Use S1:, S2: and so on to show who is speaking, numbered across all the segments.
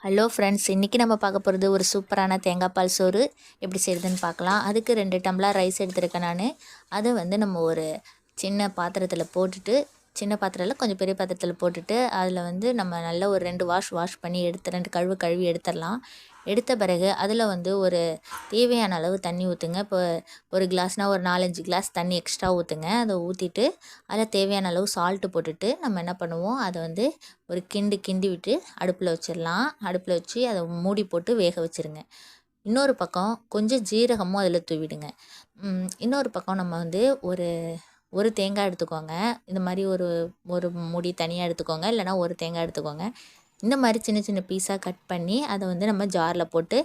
S1: Hello friends, இன்றைக்கி நம்ம பார்க்க போகிறது ஒரு சூப்பரான தேங்காய் பால் சோறு எப்படி செய்யுதுன்னு பார்க்கலாம். அதுக்கு 2 டம்ளர் ரைஸ் எடுத்துருக்கேன் நான். அதை வந்து நம்ம ஒரு சின்ன பாத்திரத்தில் போட்டுட்டு, சின்ன பாத்திரத்தில் கொஞ்சம் பெரிய பாத்திரத்தில் போட்டுட்டு, அதில் வந்து நம்ம நல்லா ஒரு 2 வாஷ் பண்ணி 2 கழுவி எடுத்துடலாம். எடுத்த பிறகு அதில் வந்து ஒரு தேவையான அளவு தண்ணி ஊற்றுங்க. இப்போ ஒரு கிளாஸ்னால் ஒரு 4-5 கிளாஸ் தண்ணி எக்ஸ்ட்ரா ஊற்றுங்க. அதை ஊற்றிட்டு அதில் தேவையான அளவு சால்ட்டு போட்டுட்டு நம்ம என்ன பண்ணுவோம், அதை வந்து ஒரு கிண்டி விட்டு அடுப்பில் வச்சிடலாம். அடுப்பில் வச்சு அதை மூடி போட்டு வேக வச்சுருங்க. இன்னொரு பக்கம் கொஞ்சம் ஜீரகமும் அதில் தூவிடுங்க. இன்னொரு பக்கம் நம்ம வந்து ஒரு தேங்காய் எடுத்துக்கோங்க. இந்த மாதிரி ஒரு மூடி தனியாக எடுத்துக்கோங்க, இல்லைனா ஒரு தேங்காய் எடுத்துக்கோங்க. இந்த மாதிரி சின்ன சின்ன பீஸாக கட் பண்ணி அதை வந்து நம்ம ஜாரில் போட்டு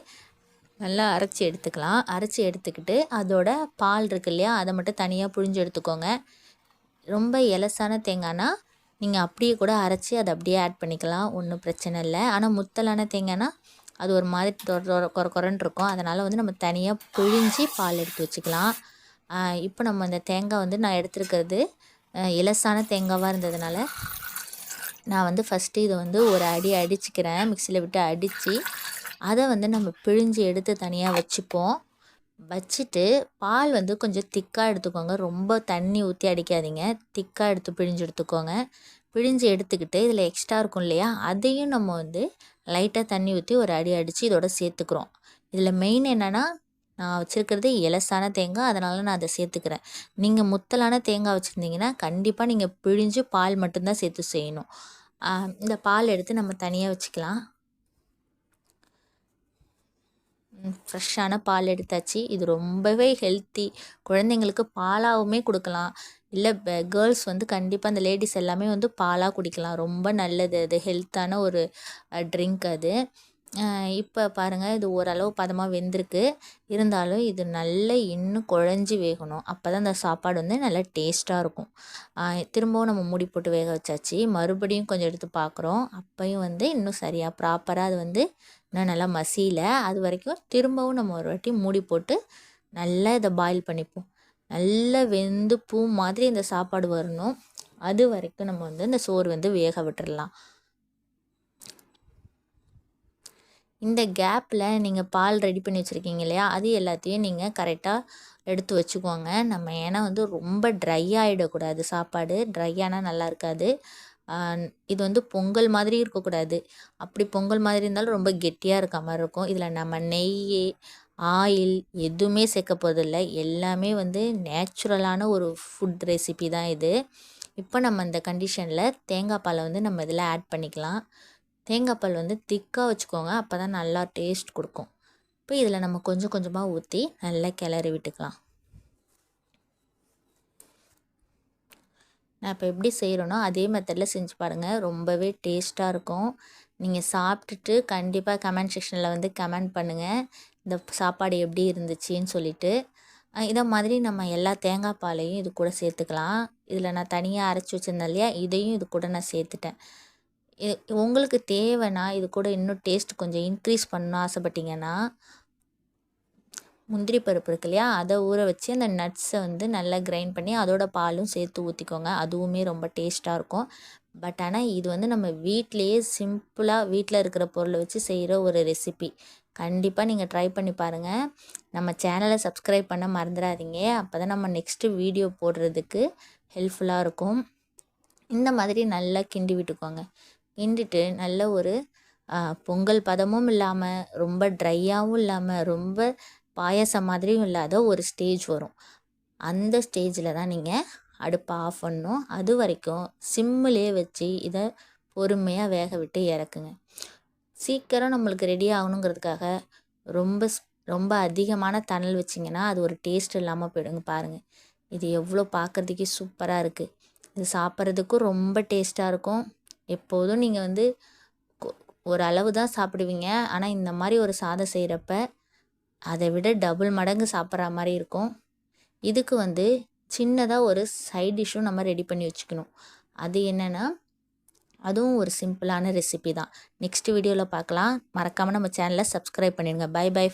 S1: நல்லா அரைச்சி எடுத்துக்கலாம். அரைச்சி எடுத்துக்கிட்டு அதோட பால் இருக்கு இல்லையா, அதை மட்டும் தனியாக புழிஞ்சு எடுத்துக்கோங்க. ரொம்ப எலசான தேங்காய்னா நீங்கள் அப்படியே கூட அரைச்சி அதை அப்படியே ஆட் பண்ணிக்கலாம், ஒன்றும் பிரச்சனை இல்லை. ஆனால் முத்தலான தேங்காய்னா அது ஒரு மாதிரி கொரன்னு இருக்கும். அதனால் வந்து நம்ம தனியாக புழிஞ்சி பால் எடுத்து வச்சுக்கலாம். இப்போ நம்ம அந்த தேங்காய் வந்து நான் எடுத்துருக்கிறது இலசான தேங்காவாக இருந்ததுனால நான் வந்து ஃபஸ்ட்டு இதை வந்து ஒரு அடிச்சுக்கிறேன். மிக்சியில் விட்டு அடித்து அதை வந்து நம்ம பிழிஞ்சு எடுத்து தனியாக வச்சுப்போம். வச்சுட்டு பால் வந்து கொஞ்சம் திக்காக எடுத்துக்கோங்க. ரொம்ப தண்ணி ஊற்றி அடிக்காதீங்க, திக்காக எடுத்து பிழிஞ்சு எடுத்துக்கோங்க. பிழிஞ்சு எடுத்துக்கிட்டு இதில் எக்ஸ்ட்ரா இருக்கும் இல்லையா, அதையும் நம்ம வந்து லைட்டாக தண்ணி ஊற்றி ஒரு அடித்து இதோட சேர்த்துக்கிறோம். இதில் மெயின் என்னென்னா, நான் வச்சுருக்கிறது எலசான தேங்காய், அதனால் நான் அதை சேர்த்துக்கிறேன். நீங்கள் முத்தலான தேங்காய் வச்சுருந்தீங்கன்னா கண்டிப்பாக நீங்கள் பிழிஞ்சு பால் மட்டும்தான் சேர்த்து செய்யணும். இந்த பால் எடுத்து நம்ம தனியாக வச்சுக்கலாம். ஃப்ரெஷ்ஷான பால் எடுத்தாச்சு. இது ரொம்பவே ஹெல்த்தி. குழந்தைங்களுக்கு பாலாகவுமே கொடுக்கலாம். இல்லை கேர்ள்ஸ் வந்து கண்டிப்பாக அந்த லேடிஸ் எல்லாமே வந்து பாலாக குடிக்கலாம். ரொம்ப நல்லது, அது ஹெல்த்தான ஒரு ட்ரிங்க் அது. இப்போ பாருங்கள், இது ஓரளவு பதமாக வெந்திருக்கு. இருந்தாலும் இது நல்லா இன்னும் குழஞ்சி வேகணும். அப்போ தான் அந்த சாப்பாடு வந்து நல்லா டேஸ்ட்டாக இருக்கும். திரும்பவும் நம்ம மூடி போட்டு வேக வச்சாச்சு. மறுபடியும் கொஞ்சம் எடுத்து பார்க்குறோம். அப்பையும் வந்து இன்னும் சரியாக ப்ராப்பராக அது வந்து இன்னும் நல்லா மசியல. அது வரைக்கும் திரும்பவும் நம்ம ஒரு வாட்டி மூடி போட்டு நல்லா இதை பாயில் பண்ணிப்போம். நல்லா வெந்து பூ மாதிரி இந்த சாப்பாடு வரணும். அது வரைக்கும் நம்ம வந்து இந்த சோறு வந்து வேக விட்டுடலாம். இந்த கேப்பில் நீங்கள் பால் ரெடி பண்ணி வச்சுருக்கீங்க இல்லையா, அது எல்லாத்தையும் நீங்கள் கரெக்டாக எடுத்து வச்சுக்கோங்க. நம்ம ஏன்னா வந்து ரொம்ப ட்ரை ஆகிடக்கூடாது. சாப்பாடு ட்ரை ஆனால் நல்லா இருக்காது. இது வந்து பொங்கல் மாதிரி இருக்கக்கூடாது. அப்படி பொங்கல் மாதிரி இருந்தாலும் ரொம்ப கெட்டியாக இருக்க மாதிரி இருக்கும். இதில் நம்ம நெய், ஆயில் எதுவுமே சேர்க்க போதில்லை. எல்லாமே வந்து நேச்சுரலான ஒரு ஃபுட் ரெசிபி தான் இது. இப்போ நம்ம இந்த கண்டிஷனில் தேங்காய் பாலை வந்து நம்ம இதில் ஆட் பண்ணிக்கலாம். தேங்காய் பால் வந்து திக்காக வச்சுக்கோங்க, அப்போ தான் நல்லா டேஸ்ட் கொடுக்கும். இப்போ இதில் நம்ம கொஞ்சம் கொஞ்சமாக ஊற்றி நல்லா கிளறி விட்டுக்கலாம். நான் இப்போ எப்படி செய்கிறேனோ அதே மெத்தடில் செஞ்சு பாருங்கள், ரொம்பவே டேஸ்ட்டாக இருக்கும். நீங்கள் சாப்பிட்டுட்டு கண்டிப்பாக கமெண்ட் செக்ஷனில் வந்து கமெண்ட் பண்ணுங்கள், இந்த சாப்பாடு எப்படி இருந்துச்சுன்னு சொல்லிவிட்டு. இதை மாதிரி நம்ம எல்லா தேங்காய் பாலையும் இது கூட சேர்த்துக்கலாம். இதில் நான் தனியாக அரைச்சி வச்சுருந்தேன் இல்லையா, இதையும் இது கூட நான் சேர்த்துட்டேன். உங்களுக்கு தேவைன்னா இது கூட இன்னும் டேஸ்ட் கொஞ்சம் இன்க்ரீஸ் பண்ணணும் ஆசைப்பட்டீங்கன்னா, முந்திரி பருப்பு இருக்கு இல்லையா, அதை ஊற வச்சு அந்த நட்ஸை வந்து நல்லா கிரைண்ட் பண்ணி அதோட பாலும் சேர்த்து ஊற்றிக்கோங்க. அதுவுமே ரொம்ப டேஸ்ட்டாக இருக்கும். பட் ஆனால் இது வந்து நம்ம வீட்டிலையே சிம்பிளாக வீட்டில் இருக்கிற பொருளை வச்சு செய்கிற ஒரு ரெசிபி. கண்டிப்பாக நீங்கள் ட்ரை பண்ணி பாருங்கள். நம்ம சேனலை சப்ஸ்கிரைப் பண்ண மறந்துடாதீங்க. அப்போ தான் நம்ம நெக்ஸ்ட்டு வீடியோ போடுறதுக்கு ஹெல்ப்ஃபுல்லாக இருக்கும். இந்த மாதிரி நல்லா கிண்டி விட்டுக்கோங்க. கிண்டிட்டு நல்ல ஒரு பொங்கல் பதமும் இல்லாமல் ரொம்ப ட்ரையாகவும் இல்லாமல் ரொம்ப பாயாசம் மாதிரியும் இல்லாத ஒரு ஸ்டேஜ் வரும். அந்த ஸ்டேஜில் தான் நீங்கள் அடுப்பை ஆஃப் பண்ணணும். அது வரைக்கும் சிம்மிலே வச்சு இதை பொறுமையாக வேக விட்டு இறக்குங்க. சீக்கிரம் நம்மளுக்கு ரெடி ஆகணுங்கிறதுக்காக ரொம்ப அதிகமான தணல் வச்சிங்கன்னா அது ஒரு டேஸ்ட் இல்லாமல் போயிடுங்க. பாருங்கள், இது எவ்வளோ பார்க்குறதுக்கே சூப்பராக இருக்குது. இது சாப்பிட்றதுக்கும் ரொம்ப டேஸ்ட்டாக இருக்கும். எப்போதும் நீங்கள் வந்து ஒரு அளவு தான் சாப்பிடுவீங்க, ஆனால் இந்த மாதிரி ஒரு சாதம் செய்கிறப்ப அதை விட டபுள் மடங்கு சாப்பிட்ற மாதிரி இருக்கும். இதுக்கு வந்து சின்னதாக ஒரு சைட் டிஷ்ஷும் நம்ம ரெடி பண்ணி வச்சுக்கணும். அது என்னென்னா, அதுவும் ஒரு சிம்பிளான ரெசிபி தான். நெக்ஸ்ட் வீடியோவில் பார்க்கலாம். மறக்காமல் நம்ம சேனலை சப்ஸ்கிரைப் பண்ணிடுங்க. Bye by.